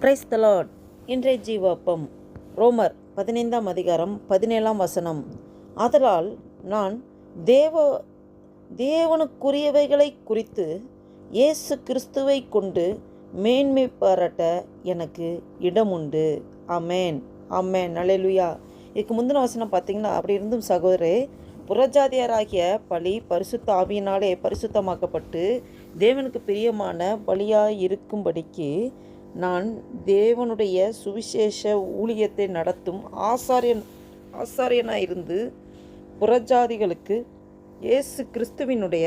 Praise the Lord. இன்றைய ஜீவப்பம் ரோமர் 15ஆம் அதிகாரம் 17ஆம் வசனம். ஆதலால் நான் தேவனுக்குரியவைகளை குறித்து இயேசு கிறிஸ்துவை கொண்டு மேன்மை பாராட்ட எனக்கு இடமுண்டு. ஆமேன் ஆமேன் அல்லேலூயா. இதுக்கு முந்தின வசனம் பார்த்தீங்கன்னா, அப்படி இருந்தும் சகோதரே, புறஜாதியராகிய பலி பரிசுத்த ஆவியினாலே பரிசுத்தமாக்கப்பட்டு தேவனுக்கு பிரியமான பலியாய் இருக்கும்படிக்கு நான் தேவனுடைய சுவிசேஷ ஊழியத்தை நடத்தும் ஆசாரியனாயிருந்து புறஜாதிகளுக்கு இயேசு கிறிஸ்துவினுடைய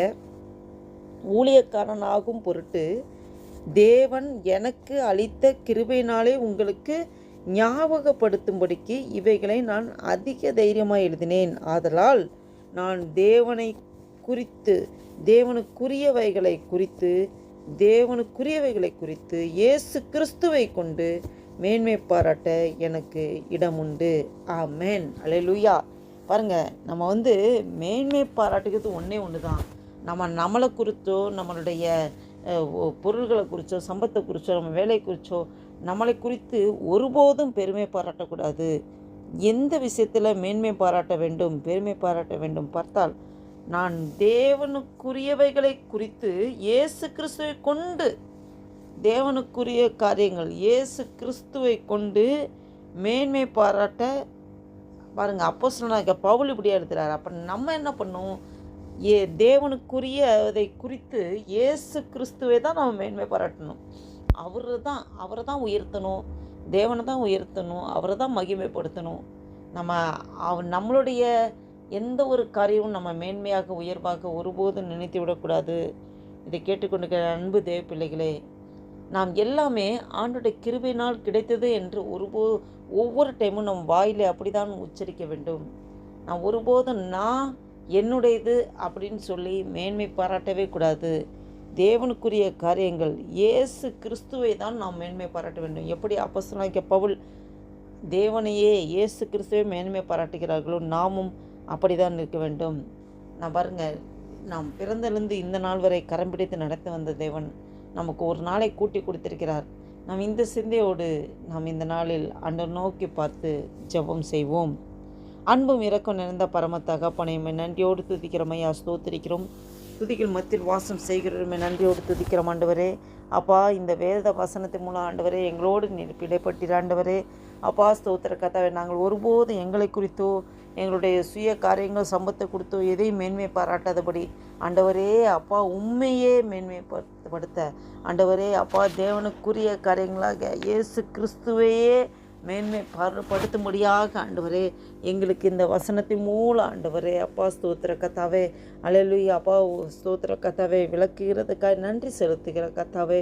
ஊழியக்காரனாகும் பொருட்டு தேவன் எனக்கு அளித்த கிருபையினாலே உங்களுக்கு ஞாபகப்படுத்தும்படிக்கு இவைகளை நான் அதிக தைரியமாக எழுதினேன். ஆதலால் நான் தேவனுக்குரியவைகளை குறித்து இயேசு கிறிஸ்துவை கொண்டு மேன்மை பாராட்ட எனக்கு இடமுண்டு. ஆமேன் அல்லேலூயா. பாருங்கள், நம்ம மேன்மை பாராட்டுகிறது ஒன்று தான். நம்மளை குறித்தோ, நம்மளுடைய பொருள்களை குறித்தோ, சம்பத்தை குறித்தோ, நம்ம வேலை குறித்தோ, நம்மளை குறித்து ஒருபோதும் பெருமை பாராட்டக்கூடாது. எந்த விஷயத்தில் மேன்மை பாராட்ட வேண்டும், பெருமை பாராட்ட வேண்டும் பார்த்தால், நான் தேவனுக்குரியவைகளை குறித்து இயேசு கிறிஸ்துவை கொண்டு, தேவனுக்குரிய காரியங்கள் இயேசு கிறிஸ்துவை கொண்டு மேன்மை பாராட்ட பாருங்கள். அப்போஸ்தலனாகிய பவுல் இப்படியா எழுதுகிறார். அப்போ நம்ம என்ன பண்ணோம்? தேவனுக்குரியதை குறித்து இயேசு கிறிஸ்துவை தான் நம்ம மேன்மை பாராட்டணும். அவரை தான் உயர்த்தணும், தேவனை தான் உயர்த்தணும், அவரை தான் மகிமைப்படுத்தணும். நம்மளுடைய எந்த ஒரு காரியமும் நம்ம மேன்மையாக உயர்வாக ஒருபோதும் நினைத்து விடக்கூடாது. இதை கேட்டுக்கொண்டிருக்கிற அன்பு தேவ பிள்ளைகளே, நாம் எல்லாமே ஆண்டோடைய கிருபையினால் கிடைத்தது என்று ஒவ்வொரு டைமும் நம் வாயிலே அப்படி தான் உச்சரிக்க வேண்டும். நான் ஒருபோதும் என்னுடையது அப்படின்னு சொல்லி மேன்மை பாராட்டவே கூடாது. தேவனுக்குரிய காரியங்கள் இயேசு கிறிஸ்துவை தான் நாம் மேன்மை பாராட்ட வேண்டும். எப்படி அப்போஸ்தலனாகிய பவுல் தேவனையே இயேசு கிறிஸ்துவை மேன்மை பாராட்டுகிறார்களோ, நாமும் அப்படி தான் இருக்க வேண்டும். பாருங்கள், நாம் பிறந்திலிருந்து இந்த நாள் வரை கரம் பிடித்து நடத்தி வந்த தேவன் நமக்கு ஒரு நாளை கூட்டி கொடுத்திருக்கிறார். நாம் இந்த சிந்தையோடு நாம் இந்த நாளில் ஆண்டவரை நோக்கி பார்த்து ஜெபம் செய்வோம். அன்பும் இரக்கம் நிறைந்த பரம தகப்பனையுமே நன்றியோடு துதிக்கிறோம் ஐயா, ஸ்தோத்திரிக்கிறோம். துதிகள் மத்தியில் வாசம் செய்கிறோமே நன்றியோடு துதிக்கிறோம் ஆண்டவரே. அப்பா, இந்த வேத வசனத்தின் மூலம் ஆண்டவரே எங்களோடு இடைப்பட்டீர் ஆண்டவரே. அப்பா, ஸ்தோத்திர கர்த்தாவே, நாங்கள் ஒருபோதும் எங்களை குறித்தோ, எங்களுடைய சுய காரியங்கள் சம்பத்தை கொடுத்தோ எதையும் மேன்மை பாராட்டாதபடி ஆண்டவரே அப்பா, உண்மையே மேன்மைப்படுத்த ஆண்டவரே அப்பா, தேவனுக்குரிய காரியங்களாக இயேசு கிறிஸ்துவையே மேன்மைப்படுத்தும்படியாக ஆண்டவரே எங்களுக்கு இந்த வசனத்தின் மூலம் ஆண்டவரே அப்பா, ஸ்தோத்திர கர்த்தாவே, அல்லேலூயா. அப்பா, ஸ்தோத்திர கர்த்தாவே, விளக்குகிறதுக்காக நன்றி செலுத்துகிற கர்த்தாவே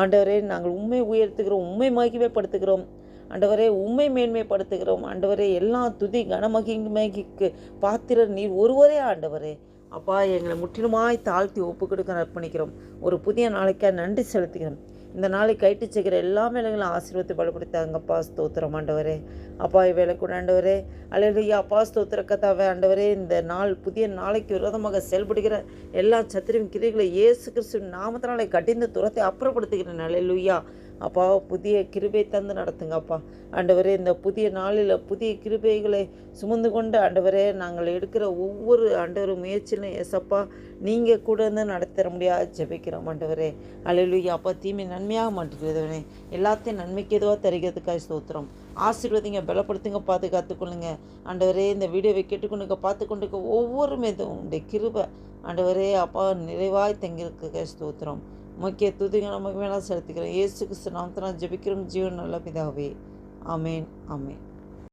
ஆண்டவரே, நாங்கள் உண்மை உயர்த்துகிறோம், உண்மை மகிமைப்படுத்துகிறோம் ஆண்டவரே, உண்மை மேன்மைப்படுத்துகிறோம் ஆண்டவரே. எல்லா துதி கனமகிமைக்கு பாத்திரர் நீர் ஒருவரே ஆண்டவரே. அப்பா, எங்களை முற்றிலுமாய் தாழ்த்தி ஒப்பு கொடுக்க அர்ப்பணிக்கிறோம். ஒரு புதிய நாளைக்காக நன்றி செலுத்துகிறோம். இந்த நாளை கைட்டு செய்கிற எல்லா வேலைகளும் ஆசீர்வாதத்தை பலப்படுத்தாங்கப்பா, ஸ்தோத்திரம் ஆண்டவரே. அப்பா, வேலை கூட ஆண்டவரே அல்லேலூயா. அப்பா, ஸ்தோத்திர கர்த்தாவே ஆண்டவரே, இந்த நாள் புதிய நாளைக்கு விரோதமாக செயல்படுகிற எல்லா சத்திரின் கிரிகளை இயேசு கிறிஸ்துவின் நாமத்தினாலே கடிந்து துரத்தை அப்புறப்படுத்துகிறேன். அல்லேலூயா. அப்பா, புதிய கிருபை தந்து நடத்துங்க அப்பா ஆண்டவரே. இந்த புதிய நாளில் புதிய கிருபைகளை சுமந்து கொண்டு ஆண்டவரே நாங்கள் எடுக்கிற ஒவ்வொரு ஆண்டவர் முயற்சியிலும் ஏசப்பா நீங்கள் கூட இருந்து நடத்த முடியாது ஜெபிக்கிறோம் ஆண்டவரே. அல்லேலூயா. அப்பா, தீமை நன்மையாக மாட்டுகிறதவனே, எல்லாத்தையும் நன்மைக்கு எதுவாக தருகிறதுக்காக ஸ்தோத்திரம். ஆசீர்வதிங்க, பலப்படுத்துங்க, பாதுகாத்துக்கொள்ளுங்க ஆண்டவரே. இந்த வீடியோவை கேட்டுக்கொண்டுக்க பார்த்துக்கொண்டுக்க ஒவ்வொரு மீதும் உடைய கிருபை ஆண்டவரே அப்பா நிறைவாய் தங்கியிருக்க ஸ்தோத்திரம். முக்கிய துதிகள் நமக்கு மேலே செலுத்துகிறோம். இயேசு கிறிஸ்து நாமத்தினால் ஜெபிக்கிறோம் ஜீவன் நல்ல பிதாவே. ஆமேன் ஆமேன்.